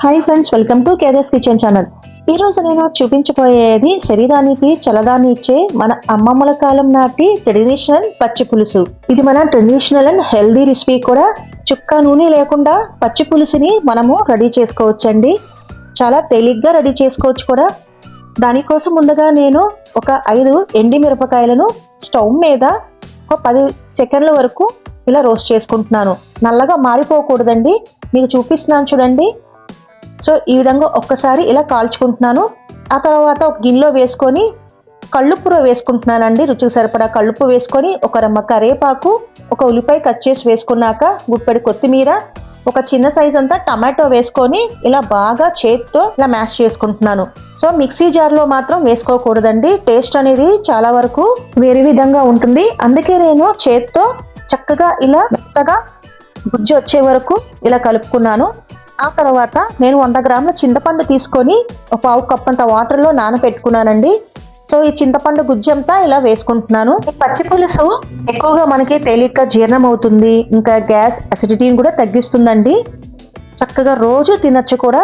Hi friends, welcome to Kedar's kitchen channel. ఈరోజు నేను చూపించబోయేది శరీరానికి చలదాన్ని ఇచ్చే మన అమ్మమ్మల కాలం నాటి ట్రెడిషనల్ పచ్చి పులుసు. ఇది మన ట్రెడిషనల్ అండ్ హెల్దీ రెసిపీ కూడా. చుక్క నూనె లేకుండా పచ్చి పులుసుని మనము రెడీ చేసుకోవచ్చండి. చాలా తేలిగ్గా రెడీ చేసుకోవచ్చు కూడా. దానికోసం ముందుగా నేను ఒక 5 ఎండి మిరపకాయలను స్టవ్ మీద ఒక 10 సెకండ్ల వరకు ఇలా రోస్ట్ చేసుకుంటున్నాను. నల్లగా మారిపోకూడదండి. మీకు చూపిస్తున్నాను చూడండి. సో ఈ విధంగా ఒక్కసారి ఇలా కాల్చుకుంటున్నాను. ఆ తర్వాత ఒక గిన్నెలో వేసుకొని కళ్ళుప్పు వేసుకుంటున్నానండి. రుచికి సరిపడా కళ్ళుప్పు వేసుకొని ఒక రెమ్మ కరివేపాకు, ఒక ఉల్లిపాయ కట్ చేసి వేసుకున్నాక గుప్పెడు కొత్తిమీర, ఒక చిన్న సైజ్ అంతా టమాటో వేసుకొని ఇలా బాగా చేత్తో ఇలా మ్యాష్ చేసుకుంటున్నాను. సో మిక్సీ జార్లో మాత్రం వేసుకోకూడదండి. టేస్ట్ అనేది చాలా వరకు వేరే విధంగా ఉంటుంది. అందుకే నేను చేత్తో చక్కగా ఇలా మెత్తగా గుజ్జు వచ్చే వరకు ఇలా కలుపుకున్నాను. ఆ తర్వాత నేను 100 గ్రాముల చింతపండు తీసుకొని ఒక 1/2 కప్ అంత వాటర్లో నానబెట్టుకున్నానండి. సో ఈ చింతపండు గుజ్జంతా ఇలా వేసుకుంటున్నాను. ఈ పచ్చి పులుసు ఎక్కువగా మనకి తేలిగ్గా జీర్ణం అవుతుంది. ఇంకా గ్యాస్ అసిడిటీని కూడా తగ్గిస్తుందండి. చక్కగా రోజు తినచ్చు కూడా.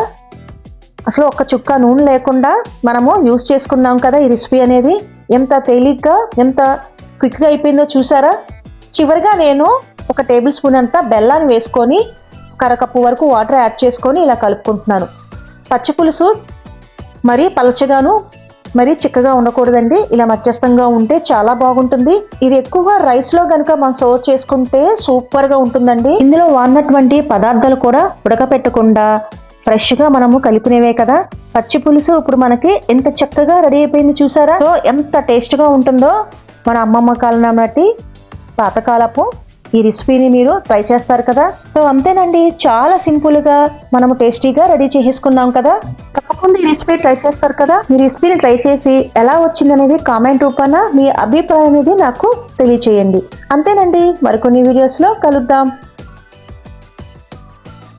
అసలు ఒక్క చుక్క నూనె లేకుండా మనము యూజ్ చేసుకున్నాం కదా ఈ రెసిపీ అనేది. ఎంత తేలిగ్గా ఎంత క్విక్గా అయిపోయిందో చూసారా. చివరిగా నేను ఒక టేబుల్ స్పూన్ అంతా బెల్లాన్ని వేసుకొని కరకప్పు వరకు వాటర్ యాడ్ చేసుకొని ఇలా కలుపుకుంటున్నాను. పచ్చి పులుసు మరీ పలచగాను మరీ చిక్కగా ఉండకూడదండి. ఇలా మధ్యస్థంగా ఉంటే చాలా బాగుంటుంది. ఇది ఎక్కువగా రైస్లో కనుక మనం సర్వ్ చేసుకుంటే సూపర్గా ఉంటుందండి. ఇందులో వాడినటువంటి పదార్థాలు కూడా ఉడకపెట్టకుండా ఫ్రెష్గా మనము కలిపినవే కదా. పచ్చి పులుసు ఇప్పుడు మనకి ఎంత చక్కగా రెడీ అయిపోయింది చూసారా. సో ఎంత టేస్ట్గా ఉంటుందో. మన అమ్మమ్మ కాలం నాటి పాతకాలపు ఈ రెసిపీని మీరు ట్రై చేస్తారు కదా. సో అంతేనండి, చాలా సింపుల్గా మనము టేస్టీగా రెడీ చేసుకున్నాం కదా. తప్పకుండా ఈ రెసిపీ ట్రై చేస్తారు కదా. ఈ రెసిపీని ట్రై చేసి ఎలా వచ్చిందనేది కామెంట్ రూపాన మీ అభిప్రాయం అనేది నాకు తెలియచేయండి. అంతేనండి, మరికొన్ని వీడియోస్లో కలుద్దాం.